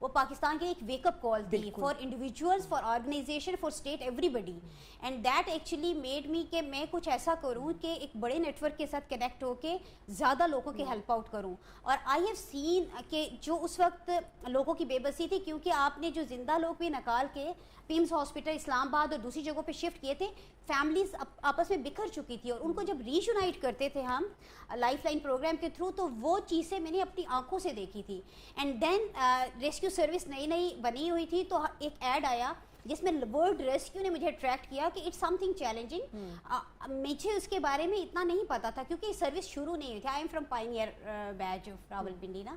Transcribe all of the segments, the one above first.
وہ پاکستان کے ایک ویک اپ کال تھی for individuals, for organization, for state, everybody. And that actually made me کہ میں کچھ ایسا کروں کہ ایک بڑے نیٹ ورک کے ساتھ کنیکٹ ہو کے زیادہ لوگوں کے ہیلپ آؤٹ کروں. اور آئی ہیو سین کہ جو اس وقت لوگوں کی بے بسی تھی, کیونکہ آپ نے جو زندہ لوگ بھی نکال کے پیمز ہاسپٹل اسلام آباد اور دوسری جگہوں پہ شفٹ کیے تھے, فیملیز آپس میں بکھر چکی تھی, اور ان کو جب ری یونائٹ کرتے تھے ہم لائف لائن پروگرام کے تھرو, تو وہ چیزیں میں نے اپنی آنکھوں سے دیکھی تھی. اینڈ دین ریسکیو سروس نئی نئی بنی ہوئی تھی, تو ایک ایڈ آیا جس میں ورڈ ریسکیو نے مجھے اٹریکٹ کیا کہ اٹس سم تھنگ چیلنجنگ. مجھے اس کے بارے میں اتنا نہیں پتا تھا کیونکہ سروس شروع نہیں ہوئی تھی. I am from pioneer batch of Rawalpindi نا,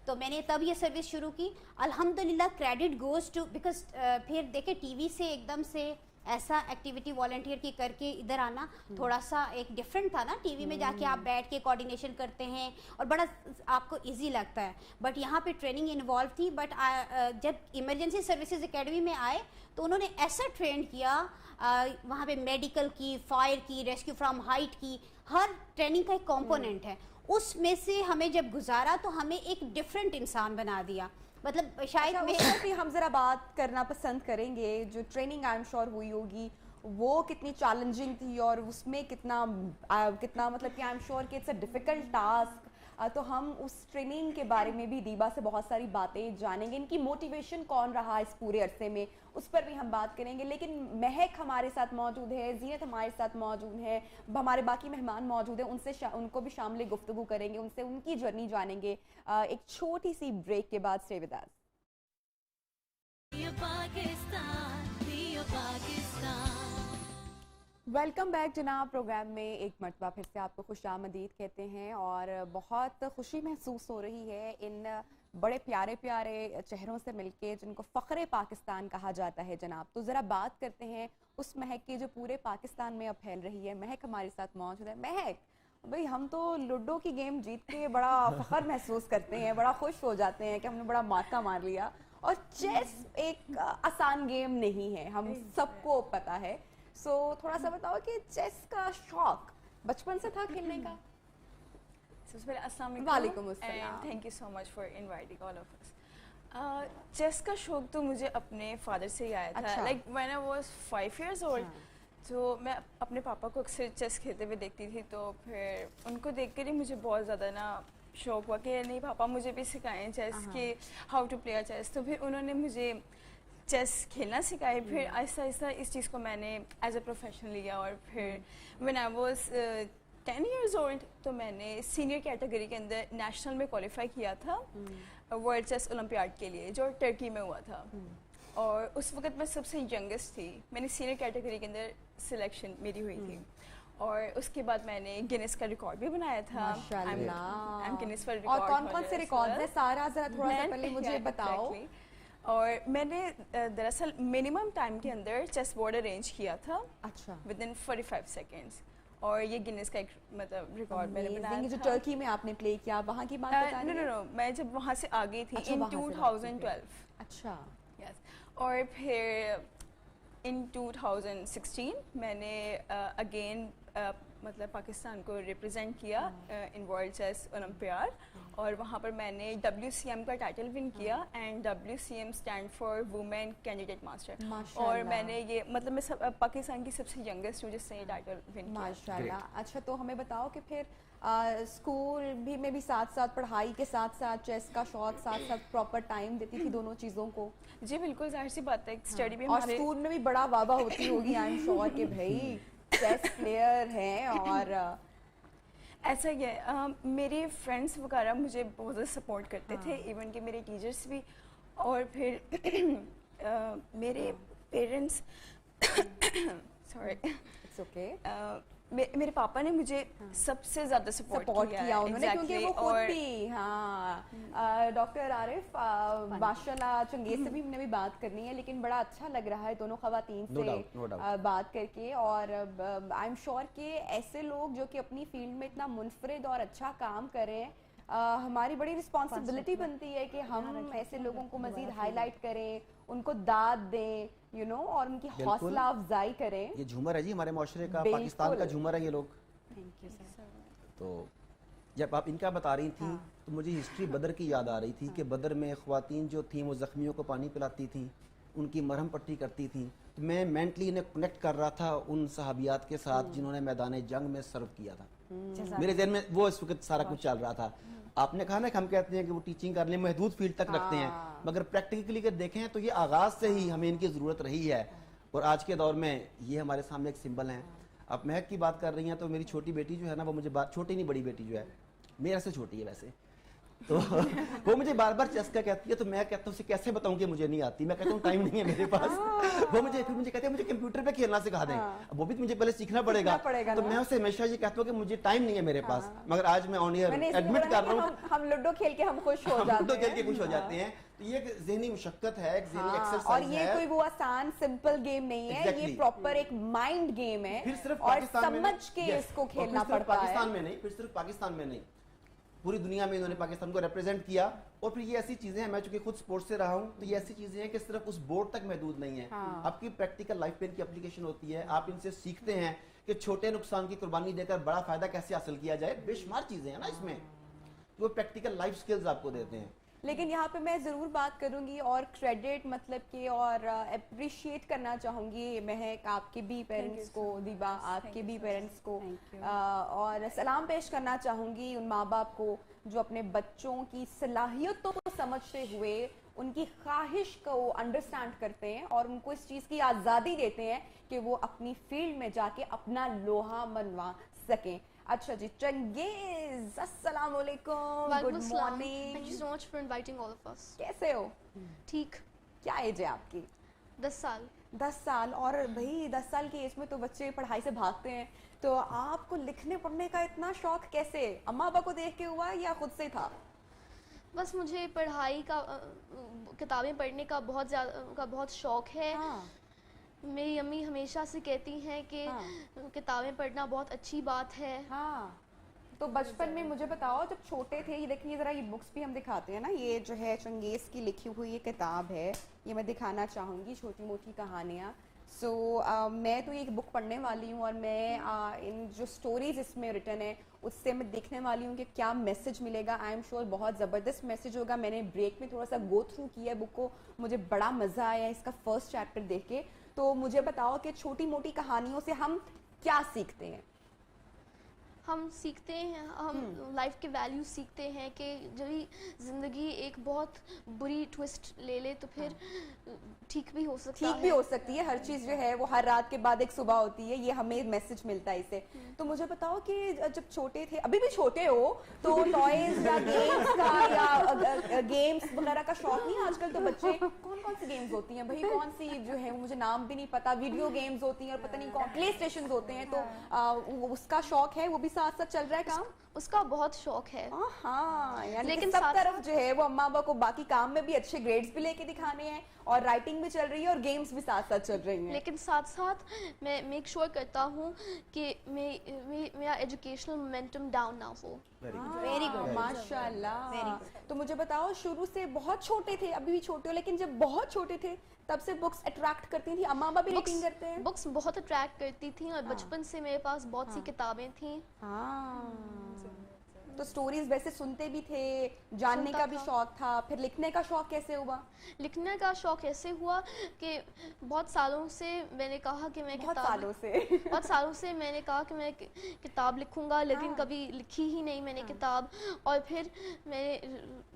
تو میں نے تب یہ سروس شروع کی. الحمدللہ کریڈٹ گوز ٹو, بیکاز پھر دیکھیں ٹی وی سے ایک دم سے ایسا ایکٹیویٹی والنٹیئر کی کر کے ادھر آنا تھوڑا سا ایک ڈفرینٹ تھا نا. ٹی وی میں جا کے آپ بیٹھ کے کوآرڈینیشن کرتے ہیں اور بڑا آپ کو ایزی لگتا ہے, بٹ یہاں پہ ٹریننگ انوالو تھی. بٹ جب ایمرجنسی سروسز اکیڈمی میں آئے تو انہوں نے ایسا ٹرین کیا, وہاں پہ میڈیکل کی, فائر کی, ریسکیو فرام ہائٹ کی, ہر ٹریننگ کا ایک کمپوننٹ ہے. اس میں سے ہمیں جب گزارا تو ہمیں ایک ڈفرینٹ انسان بنا دیا. مطلب شاید میں ہم ذرا بات کرنا پسند کریں گے, جو ٹریننگ آئی ایم شور ہوئی ہوگی وہ کتنی چیلنجنگ تھی اور اس میں کتنا مطلب کہ آئی ایم شور کہ اٹس اے ڈیفیکلٹ ٹاسک. تو ہم اس ٹریننگ کے بارے میں بھی دیبا سے بہت ساری باتیں جانیں گے, ان کی موٹیویشن کون رہا اس پورے عرصے میں, اس پر بھی ہم بات کریں گے. لیکن مہک ہمارے ساتھ موجود ہے, زینت ہمارے ساتھ موجود ہے, ہمارے باقی مہمان موجود ہیں, ان کو بھی شامل گفتگو کریں گے, ان سے ان کی جرنی جانیں گے ایک چھوٹی سی بریک کے بعد. Stay with us. Welcome back جناب. پروگرام میں ایک مرتبہ پھر سے آپ کو خوش آمدید کہتے ہیں, اور بہت خوشی محسوس ہو رہی ہے ان بڑے پیارے پیارے چہروں سے مل کے جن کو فخر پاکستان کہا جاتا ہے جناب. تو ذرا بات کرتے ہیں اس مہک کی جو پورے پاکستان میں اب پھیل رہی ہے. مہک ہمارے ساتھ موجود ہے. مہک بھئی, ہم تو لوڈو کی گیم جیت کے بڑا فخر محسوس کرتے ہیں, بڑا خوش ہو جاتے ہیں کہ ہم نے بڑا ماتہ مار لیا, اور چیس ایک آسان گیم نہیں ہے, ہم سب کو پتا ہے. سو تھوڑا سا بتاؤ کہ چیس کا شوق بچپن سے تھا کھیلنے کا؟ السلام علیکم. وعلیکم السلام. Thank you so much for inviting all of us. Chess کا شوق تو مجھے اپنے فادر سے ہی آیا تھا. Like when I was 5 years old, تو میں اپنے پاپا کو اکثر چیس کھیلتے ہوئے دیکھتی تھی, تو پھر ان کو دیکھ کر ہی مجھے بہت زیادہ نا شوق ہوا کہ نہیں پاپا مجھے بھی سکھائیں چیس کہ ہاؤ ٹو پلے چیس. تو پھر انہوں نے مجھے چیس کھیلنا سکھائی. پھر آہستہ آہستہ اس چیز کو میں نے ایز اے پروفیشن لیا, اور پھر when I was 10 years old تو میں نے سینئر کیٹیگری کے اندر نیشنل میں کوالیفائی کیا تھا ورلڈ چیس اولمپیاڈ کے لیے, جو ٹرکی میں ہوا تھا. اور اس وقت میں سب سے ینگسٹ تھی, میں نے سینئر کیٹیگری کے اندر سلیکشن میری ہوئی تھی. اور اس کے بعد میں نے گینیس کا ریکارڈ بھی بنایا تھا. اور کون کون سے ریکارڈ ہیں سارا ذرا تھوڑا سا پہلے مجھے بتاؤ. اور میں نے دراصل منیمم ٹائم کے اندر چیس بورڈ ارینج کیا تھا ود ان 45 seconds, اور یہ گینیس کا ایک مطلب ریکارڈ میں نے بنایا تھا. جو ٹرکی میں آپ نے پلے کیا وہاں کی بات بتا رہی ہیں؟ نو میں جب وہاں سے آ گئی تھی ان 2012. اچھا. یس. اور پھر ان 2016 میں نے اگین مطلب پاکستان کو ریپرزینٹ کیا ان ورلڈ چیس اولمپیاڈ, اور وہاں پر میں نے WCM کا ٹائٹل ون کیا, and WCM stand for woman candidate master. اور میں نے یہ مطلب میں پاکستان کی سب سے ینگسٹ ہوں جس نے یہ ٹائٹل ون کیا. ماشاء اللہ. اچھا, تو ہمیں بتاؤ کہ پھر اسکول بھی میں بھی ساتھ ساتھ پڑھائی کے ساتھ ساتھ چیس کا شوق ساتھ ساتھ پراپر ٹائم دیتی تھی دونوں چیزوں کو؟ جی بالکل, ظاہر سی بات ہے اسٹڈی بھی. اور اسکول میں بھی بڑا واہ واہ ہوتی ہوگی آئی ایم شور کہ بھائی چیس پلیئر ہیں. اور ایسا ہی ہے, میرے فرینڈس وغیرہ مجھے بہت زیادہ سپورٹ کرتے تھے, ایون کہ میرے ٹیچرس بھی. اور پھر میرے پیرنٹس سوری اٹس اوکے, میرے پاپا نے مجھے سب سے زیادہ سپورٹ کیا انہوں نے, کیونکہ وہ خود بھی ڈاکٹر عارف ماشاء اللہ چنگیز سے بھی ہم نے بھی بات کرنی ہے, لیکن بڑا اچھا لگ رہا ہے دونوں خواتین سے بات کر کے. اور آئی ایم شور کہ ایسے لوگ جو کہ اپنی فیلڈ میں اتنا منفرد اور اچھا کام کریں, ہماری بڑی رسپانسبلٹی بنتی ہے کہ ہم ایسے لوگوں کو مزید ہائی لائٹ کریں, ان کو داد دیں, یو نو, اور ان کی حوصلہ افزائی کریں. یہ جھومر ہے جی ہمارے معاشرے کا, پاکستان کا جھومر ہے یہ لوگ. Thank you sir. تو جب آپ ان کا بتا رہی تھیں تو مجھے ہسٹری بدر کی یاد آ رہی تھی کہ بدر میں خواتین جو تھیں وہ زخمیوں کو پانی پلاتی تھیں, ان کی مرہم پٹی کرتی تھیں. تو میں مینٹلی انہیں کنیکٹ کر رہا تھا ان صحابیات کے ساتھ جنہوں نے میدان جنگ میں سرو کیا تھا. میرے ذہن میں وہ اس وقت سارا کچھ چل رہا تھا. آپ نے کہا نا کہ ہم کہتے ہیں کہ وہ ٹیچنگ کرنے محدود فیلڈ تک رکھتے ہیں, مگر پریکٹیکلی اگر دیکھیں تو یہ آغاز سے ہی ہمیں ان کی ضرورت رہی ہے, اور آج کے دور میں یہ ہمارے سامنے ایک سمبل ہیں. آپ مہک کی بات کر رہی ہیں تو میری چھوٹی بیٹی جو ہے نا وہ مجھے چھوٹی نہیں بڑی بیٹی جو ہے میرے سے چھوٹی ہے ویسے, تو وہ مجھے بار بار چیس کا کہتی ہے, تو میں کہتا ہوں اسے کیسے بتاؤں کہ مجھے نہیں آتی, میں کہتا ہوں ٹائم نہیں ہے میرے پاس. وہ مجھے کہتے ہیں مجھے کمپیوٹر پہ کھیلنا سکھا دیں, وہ بھی مجھے پہلے سیکھنا پڑے گا. تو میں اسے ہمیشہ یہ کہتا ہوں کہ مجھے ٹائم نہیں ہے میرے پاس, مگر آج میں آن ایئر ایڈمٹ کر رہا ہوں ہم لوڈو کھیل کے ہم خوش ہو جاتے ہیں. تو یہ ایک ذہنی مشقت ہے, ایک ذہنی ایکسرسائز ہے, اور یہ کوئی وہ آسان سمپل گیم نہیں ہے, یہ پراپر ایک مائنڈ گیم ہے, پھر صرف اور سمجھ کے اس کو کھیلنا پڑتا ہے. پاکستان میں نہیں, پھر صرف پاکستان میں نہیں, پوری دنیا میں انہوں نے پاکستان کو ریپرزینٹ کیا. اور پھر یہ ایسی چیزیں ہیں, میں چونکہ خود سپورٹس سے رہا ہوں, تو یہ ایسی چیزیں ہیں کہ صرف اس بورڈ تک محدود نہیں ہے, آپ کی پریکٹیکل لائف پہ ان کی اپلیکیشن ہوتی ہے. آپ ان سے سیکھتے ہیں کہ چھوٹے نقصان کی قربانی دے کر بڑا فائدہ کیسے حاصل کیا جائے. بے شمار چیزیں ہیں نا اس میں, وہ پریکٹیکل لائف سکلز آپ کو دیتے ہیں. لیکن یہاں پہ میں ضرور بات کروں گی اور کریڈٹ مطلب کہ اور اپریشیٹ کرنا چاہوں گی مہک آپ کے بھی پیرنٹس کو, دیبا آپ کے بھی پیرنٹس کو, اور سلام پیش کرنا چاہوں گی ان ماں باپ کو جو اپنے بچوں کی صلاحیتوں کو سمجھتے ہوئے ان کی خواہش کو انڈرسٹینڈ کرتے ہیں اور ان کو اس چیز کی آزادی دیتے ہیں کہ وہ اپنی فیلڈ میں جا کے اپنا لوہا منوا سکیں. اچھا جی, چنگیز السلام علیکم, good morning. Thank you so much for inviting all of us. کیسے ہو؟ ٹھیک. کیا ایج ہے آپ کی؟ 10 سال. 10 سال. اور بھائی 10 سال کی ایج میں تو بچے پڑھائی سے بھاگتے ہیں, تو آپ کو لکھنے پڑھنے کا اتنا شوق کیسے؟ اماں ابا کو دیکھ کے ہوا یا خود سے تھا؟ بس مجھے پڑھائی کا, کتابیں پڑھنے کا بہت شوق ہے. میری امی ہمیشہ سے کہتی ہیں کہ کتابیں پڑھنا بہت اچھی بات ہے. ہاں, تو بچپن میں مجھے بتاؤ جب چھوٹے تھے, یہ دیکھیے ذرا, یہ بکس بھی ہم دکھاتے ہیں نا, یہ جو ہے چنگیز کی لکھی ہوئی یہ کتاب ہے, یہ میں دکھانا چاہوں گی, چھوٹی موٹی کہانیاں. سو میں تو یہ بک پڑھنے والی ہوں, اور میں ان جو سٹوریز اس میں ریٹن ہے اس سے میں دیکھنے والی ہوں کہ کیا میسج ملے گا. آئی ایم شیور بہت زبردست میسج ہوگا. میں نے بریک میں تھوڑا سا گو تھرو کیا ہے بک کو, مجھے بڑا مزہ آیا اس کا فرسٹ چیپٹر دیکھ کے. تو مجھے بتاؤ کہ چھوٹی موٹی کہانیوں سے ہم کیا سیکھتے ہیں؟ ہم سیکھتے ہیں, ہم لائف کے ویلیو سیکھتے ہیں کہ جب زندگی ایک بہت بری ٹوسٹ لے لے تو پھر ٹھیک بھی ہو سکتی ہے. ہر چیز جو ہے وہ ہر رات کے بعد ایک صبح ہوتی ہے, یہ ہمیں میسج ملتا ہے اس سے. تو مجھے بتاؤ کہ جب چھوٹے تھے, ابھی بھی چھوٹے ہو, تو ٹوائز یا گیمز کا یا گیمز وغیرہ کا شوق نہیں؟ آج کل تو بچے کون سی گیمز ہوتی ہیں بھائی, کون سی جو ہے مجھے نام بھی نہیں پتا, ویڈیو گیمز ہوتی ہیں اور پتہ نہیں کون پلے اسٹیشنز ہوتے ہیں, تو اس کا شوق ہے, وہ بھی ساتھ ساتھ چل رہا ہے کام؟ اس کا بہت شوق ہے. ہاں, لیکن سب طرف جو ہے وہ اماں ابا کو باقی کام میں بھی اچھے گریڈز بھی لے کے دکھانے ہیں, اور رائٹنگ بھی چل رہی ہے اور گیمز بھی ساتھ ساتھ چل رہی ہیں. لیکن ساتھ ساتھ میں میک شور کرتا ہوں کہ میرا ایجوکیشنل مومنٹم ڈاؤن نہ ہو. ویری گڈ, ماشاء اللہ. تو مجھے بتاؤ, شروع سے بہت چھوٹے تھے, ابھی بھی چھوٹے ہو, لیکن جب بہت چھوٹے تھے تب سے بکس اٹریکٹ کرتی تھی؟ اماں ابا بھی ریڈنگ کرتے ہیں؟ بکس بہت اٹریکٹ کرتی تھیں, اور بچپن سے میرے پاس بہت سی کتابیں تھیں. تو سٹوریز ویسے سنتے بھی تھے, جاننے کا بھی شوق تھا, پھر لکھنے کا شوق کیسے ہوا؟ لکھنے کا شوق ایسے ہوا کہ بہت سالوں سے میں نے کہا کہ میں بہت سالوں سے میں نے کہا کہ میں کتاب لکھوں گا, لیکن کبھی لکھی ہی نہیں میں نے کتاب. اور پھر میں نے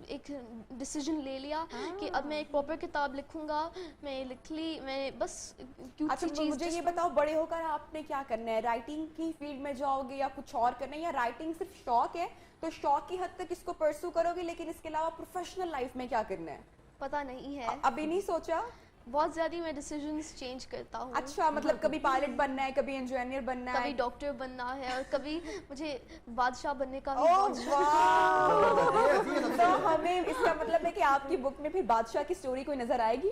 ایک ڈیسیجن لے لیا کہ اب میں ایک پراپر کتاب لکھوں گا. میں لکھ لی, میں بس اچھا مجھے یہ بتاؤ, بڑے ہو کر آپ نے کیا کرنا ہے؟ رائٹنگ کی فیلڈ میں جاؤ گے یا کچھ اور کرنا ہے, یا رائٹنگ صرف شوق ہے تو شوق کی حد تک اس کو پرسو کرو گے, لیکن اس کے علاوہ پروفیشنل لائف میں کیا کرنا ہے پتہ نہیں ہے, ابھی نہیں سوچا؟ بہت زیادہ میں ڈیسیجنز چینج کرتا ہوں. اچھا, مطلب کبھی پائلٹ بننا ہے, کبھی انجینئر بننا ہے, کبھی ڈاکٹر بننا ہے, اور کبھی مجھے بادشاہ بننے کا بھی تو ہمیں اس کا مطلب ہے کہ آپ کی بک میں پھر بادشاہ کی سٹوری کوئی نظر آئے گی؟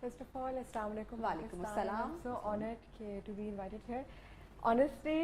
First of all, Assalamu alaikum. Walaikum assalam. I'm so honored to be invited here. Honestly,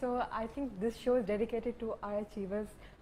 so I think this show is dedicated to our achievers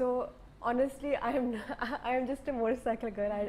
So honestly, I am just a motorcycle girl.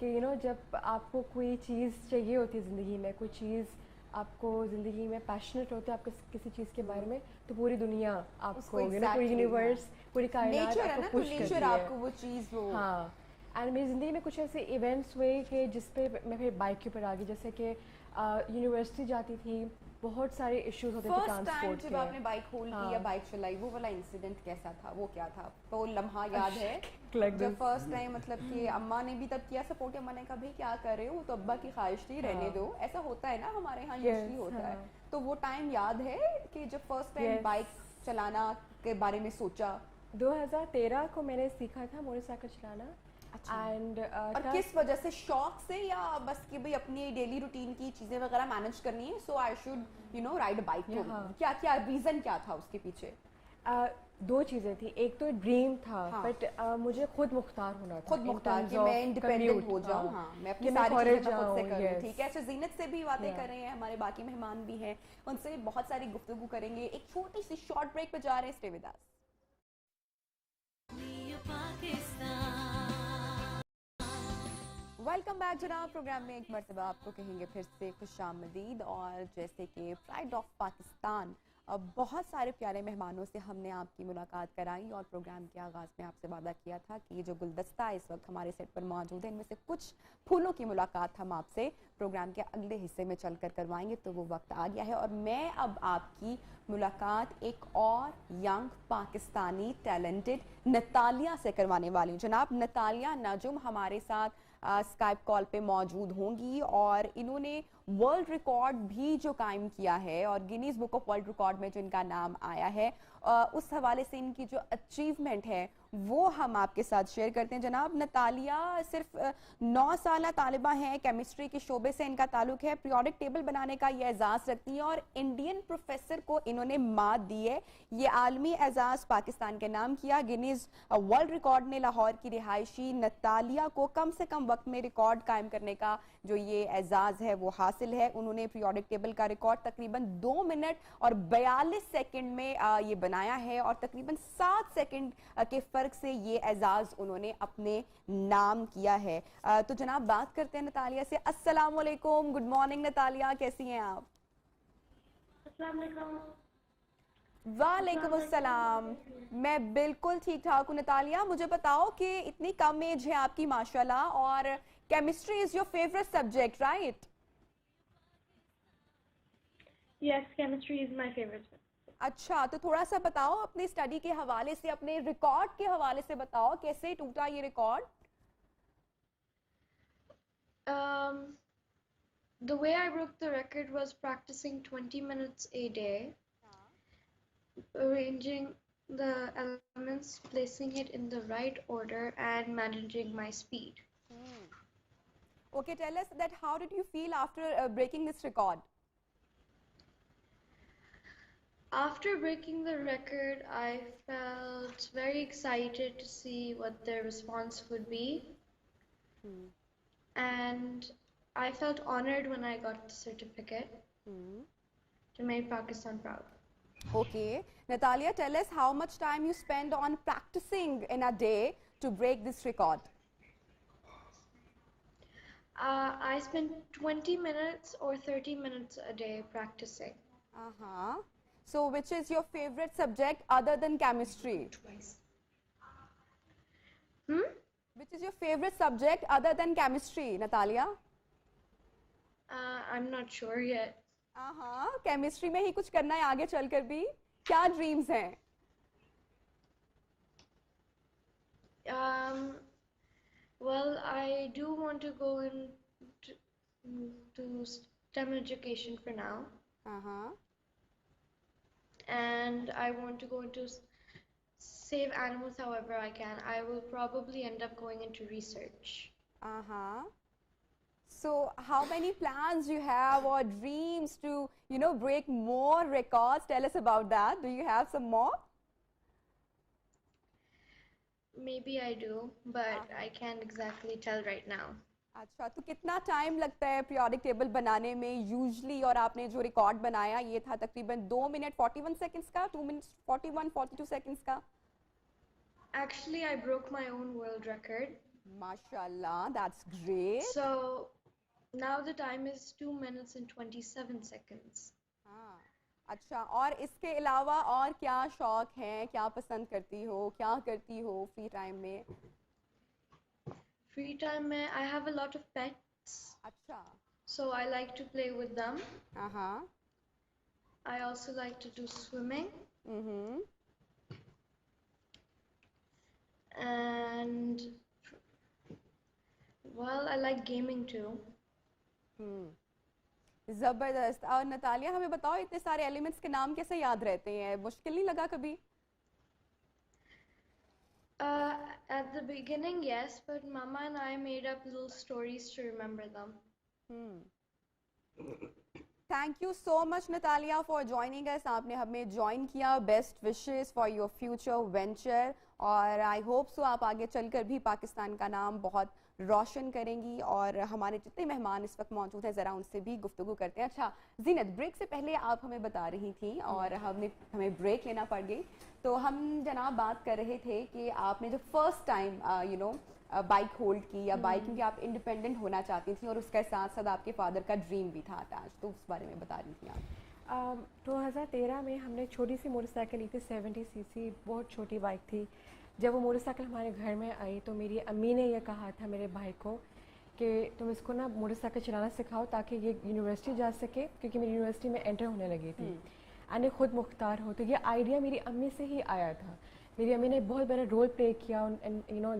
کہ you know جب آپ کو کوئی چیز چاہیے ہوتی ہے زندگی میں, کوئی چیز آپ کو زندگی میں پیشنیٹ ہوتے ہیں آپ کسی چیز کے بارے میں, تو پوری دنیا آپ کو یو نو پوری یونیورس پوری کائنات آپ کو پش کرتی ہے آپ کو وہ چیز وہ. ہاں, اینڈ میری زندگی میں کچھ ایسے ایونٹس ہوئے کہ جس پہ میں پھر بائک کے اوپر آ گئی, جیسے کہ یونیورسٹی جاتی تھی, بہت سارے ایشوز ہوتے تھے ٹرانسپورٹ کے. جب آپ نے بائک کھول کی یا بائک چلائی, وہ والا انسیڈنٹ کیسا تھا, وہ کیا تھا, تو لمحہ یاد ہے جب فرسٹ ٹائم مطلب کہ اماں نے بھی تب کیا سپورٹ, اماں نے کہا بھائی کیا کر رہے ہو, تو ابا کی خواہش تھی رہنے دو, ایسا ہوتا ہے نا ہمارے یہاں یوزلی ہوتا ہے. تو وہ ٹائم یاد ہے کہ جب فرسٹ ٹائم بائک چلانا کے بارے میں سوچا؟ 2013 کو میں نے سیکھا تھا موٹر سائیکل چلانا. اینڈ اور کس وجہ سے, شوق سے یا بس کہ بھائی اپنی ڈیلی روٹین کی چیزیں وغیرہ مینیج کرنی ہے, so I should you know ride a bike, کیا کیا ریزن کیا تھا اس کے پیچھے؟ دو چیزیں تھیں, ایک تو ڈریم تھا بٹ مجھے خود مختار ہونا تھا, خود مختار کہ میں انڈیپینڈنٹ ہو جاؤں, ہاں میں اپنی ساری چیزیں خود سے کروں. ٹھیک ہے, اچھا زینت سے بھی باتیں کر رہے ہیں, ہمارے باقی مہمان بھی ہیں, ان سے بہت ساری گفتگو کریں گے. ایک چھوٹی سی شارٹ بریک پہ جا رہے ہیں, stay with us. Welcome back جناب, پروگرام میں ایک مرتبہ آپ کو کہیں گے پھر سے خوش آمدید. اور جیسے کہ پرائڈ آف پاکستان, بہت سارے پیارے مہمانوں سے ہم نے آپ کی ملاقات کرائی, اور پروگرام کے آغاز میں آپ سے وعدہ کیا تھا کہ یہ جو گلدستہ اس وقت ہمارے سیٹ پر موجود ہے, ان میں سے کچھ پھولوں کی ملاقات ہم آپ سے پروگرام کے اگلے حصے میں چل کر کروائیں گے. تو وہ وقت آ گیا ہے, اور میں اب آپ کی ملاقات ایک اور ینگ پاکستانی ٹیلنٹڈ نتالیہ سے کروانے والی ہوں. جناب نتالیہ نجم ہمارے ساتھ اسکائپ کال پہ موجود ہوں گی, اور انہوں نے ورلڈ ریکارڈ بھی جو قائم کیا ہے, اور Guinness book of world record میں جو ان کا نام آیا ہے, اس حوالے سے ان کی جو اچیومنٹ ہے وہ ہم آپ کے ساتھ شیئر کرتے ہیں. جناب نتالیہ صرف 9 سالہ طالبہ ہیں, کیمسٹری کے شعبے سے ان کا تعلق ہے, پیریوڈک ٹیبل بنانے کا یہ اعزاز رکھتی ہیں, اور انڈین پروفیسر کو انہوں نے مات دی ہے. یہ عالمی اعزاز پاکستان کے نام کیا. گینیز ورلڈ ریکارڈ نے لاہور کی رہائشی نتالیہ کو کم سے کم وقت میں ریکارڈ قائم کرنے کا جو یہ اعزاز ہے وہ حاصل ہے. انہوں نے پیریوڈک ٹیبل کا ریکارڈ تقریباً 2 منٹ اور 42 سیکنڈ میں یہ بنایا ہے, اور تقریباً 7 سیکنڈ کے فرق سے یہ اعزاز انہوں نے اپنے نام کیا ہے. تو جناب بات کرتے ہیں نتالیہ سے. السلام علیکم, گڈ مارننگ نتالیہ, کیسی ہیں آپ؟ السلام علیکم. وعلیکم السلام, میں بالکل ٹھیک ٹھاک ہوں. نتالیہ مجھے بتاؤ کہ اتنی کم ایج ہے آپ کی ماشاءاللہ, اور chemistry is your favourite subject right? Yes, chemistry is my favourite. اچھا, تو تھوڑا سا بتاؤ اپنی اسٹڈی کے حوالے سے, اپنے ریکارڈ کے حوالے سے بتاؤ, کیسے ٹوٹا یہ record? The way I broke the record was practicing 20 minutes a day, arranging the elements, placing it in the right order, and managing my speed. Okay, tell us that how did you feel after breaking this record? After breaking the record, I felt very excited to see what their response would be. And I felt honored when I got the certificate to make Pakistan proud. Okay, Natalia, tell us how much time you spend on practicing in a day to break this record? I spend 20 minutes or 30 minutes a day practicing. So which is your favorite subject other than chemistry? Which is your favorite subject other than chemistry, Natalia? I'm not sure yet. Chemistry میں ہی کچھ کرنا ہے آگے چل کر بھی, کیا dreams ہیں؟ Well, I do want to go into STEM education for now. And I want to go into save animals however I can. I will probably end up going into research. So how many plans you have or dreams to, you know, break more records? Tell us about that. Do you have some more? Maybe I do, but I can't exactly tell right now. اچھا, تو کتنا time لگتا ہے periodic table بنانے میں usually, اور آپ نے جو ریکارڈ بنایا یہ تھا تقریباً 2 منٹ 41 سیکنڈس کا, 2 منٹ 41 42 سیکنڈس کا؟ Actually, I broke my own world record. MashaAllah, that's great. So now the time is 2 minutes and 27 seconds. ہاں اچھا, اور اس کے علاوہ اور کیا شوق ہیں, کیا پسند کرتی ہو, کیا کرتی ہو فری ٹائم میں؟ Free time mein I have a lot of pets, اچھا. so I like to play with them. ہاں. I also like to do swimming, and well, I like gaming too. زبردست. اور نتالیہ ہمیں بتاؤ, اتنے سارے elements کے نام کیسے یاد رہتے ہیں؟ مشکل نہیں لگا کبھی؟ At the beginning, yes, but Mama and I made up little stories to remember them. Thank you so much, Natalia, for joining us. آپ نے ہمیں جوائن کیا. Best wishes for your future venture, اور آئی ہوپ سو آپ آگے چل کر بھی پاکستان کا نام بہت روشن کریں گی. اور ہمارے جتنے مہمان اس وقت موجود ہیں ذرا ان سے بھی گفتگو کرتے ہیں. اچھا زینت, بریک سے پہلے آپ ہمیں بتا رہی تھیں اور ہمیں بریک لینا پڑ گئی, تو ہم جناب بات کر رہے تھے کہ آپ نے جو فرسٹ ٹائم بائک ہولڈ کی یا بائک, کیونکہ آپ انڈیپینڈنٹ ہونا چاہتی تھیں اور اس کے ساتھ ساتھ آپ کے فادر کا ڈریم بھی تھا اٹیچ, تو اس بارے میں بتا رہی تھیں آپ. 2013 میں ہم نے چھوٹی سی موٹر سائیکل لی تھی, 70 cc, بہت چھوٹی بائک تھی. جب وہ موٹر سائیکل ہمارے گھر میں آئی تو میری امی نے یہ کہا تھا میرے بھائی کو کہ تم اس کو نا موٹر سائیکل چلانا سکھاؤ تاکہ یہ یونیورسٹی جا سکے, کیونکہ میری یونیورسٹی میں انٹر ہونے لگی تھی, یعنی خود مختار ہو. تو یہ آئیڈیا میری امی سے ہی آیا تھا. میری امی نے بہت بڑا رول پلے کیا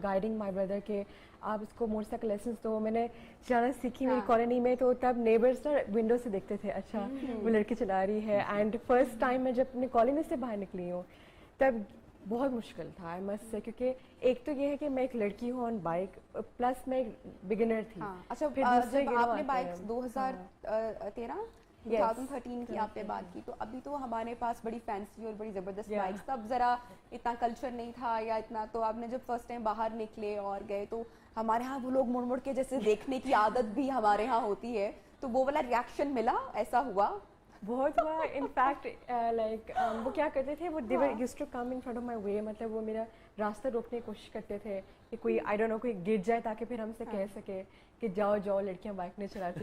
گائیڈنگ مائی بردر کہ آپ اس کو موٹر سائیکل لیسنس دو. میں نے چلانا سیکھی میری کالونی میں, تو تب نیبرس نا ونڈو سے دیکھتے تھے اچھا وہ لڑکی چلا رہی ہے. اینڈ فرسٹ ٹائم میں جب اپنی کالونی سے باہر نکلی ہوں تب بہت مشکل تھا آئی مسٹ سے, کیونکہ ایک تو یہ ہے کہ میں ایک لڑکی ہوں آن بائک, پلس میں ایک بگنر تھی. اچھا, پھر دوسرے آپ نے بائک 2013 کی آپ نے بات کی, تو ابھی تو ہمارے پاس بڑی فینسی اور بڑی زبردست بائکس, تب ذرا اتنا کلچر نہیں تھا یا اتنا, تو آپ نے جب فرسٹ ٹائم باہر نکلے اور گئے تو ہمارے ہاں وہ لوگ مڑ مڑ کے جیسے دیکھنے کی عادت بھی ہمارے ہاں ہوتی ہے, تو وہ والا ریئیکشن ملا, ایسا ہوا؟ بہت ہوا. ان فیکٹ لائک وہ کیا کرتے تھے, وہ they were used to come in front of my way, مطلب وہ میرا راستہ روکنے کی کوشش کرتے تھے کہ کوئی آئی ڈونٹ نو کوئی گر جائے تاکہ پھر ہم سے کہہ سکے کہ جاؤ جاؤ لڑکیاں بائک نہیں چلاتی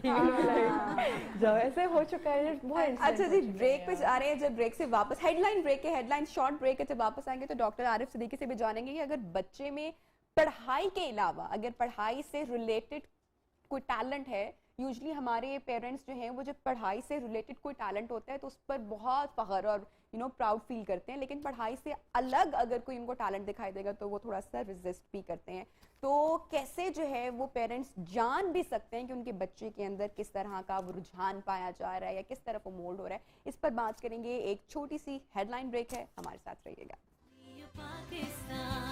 جاؤ. ایسے ہو چکا ہے بہت. اچھا جی, بریک پہ آ رہے ہیں. جب بریک سے واپس, ہیڈ لائن بریک ہے, ہیڈ لائن شارٹ بریک ہے, جب واپس آئیں گے تو ڈاکٹر عارف صدیقی سے بھی جانیں گے کہ اگر بچے میں پڑھائی کے علاوہ اگر پڑھائی سے ریلیٹڈ کوئی ٹیلنٹ ہے, یوزلی ہمارے پیرنٹس جو ہیں وہ جب پڑھائی سے ریلیٹڈ کوئی ٹیلنٹ ہوتا ہے تو اس پر بہت فخر اور پراؤڈ فیل کرتے ہیں, لیکن پڑھائی سے الگ اگر کوئی ان کو ٹیلنٹ دکھائی دے گا تو وہ تھوڑا سا ریزسٹ بھی کرتے ہیں. تو کیسے جو ہے وہ پیرنٹس جان بھی سکتے ہیں کہ ان کے بچے کے اندر کس طرح کا وہ رجحان پایا جا رہا ہے یا کس طرف وہ مولڈ ہو رہا ہے, اس پر بات کریں گے. ایک چھوٹی سی ہیڈ لائن بریک ہے, ہمارے ساتھ رہیے گا.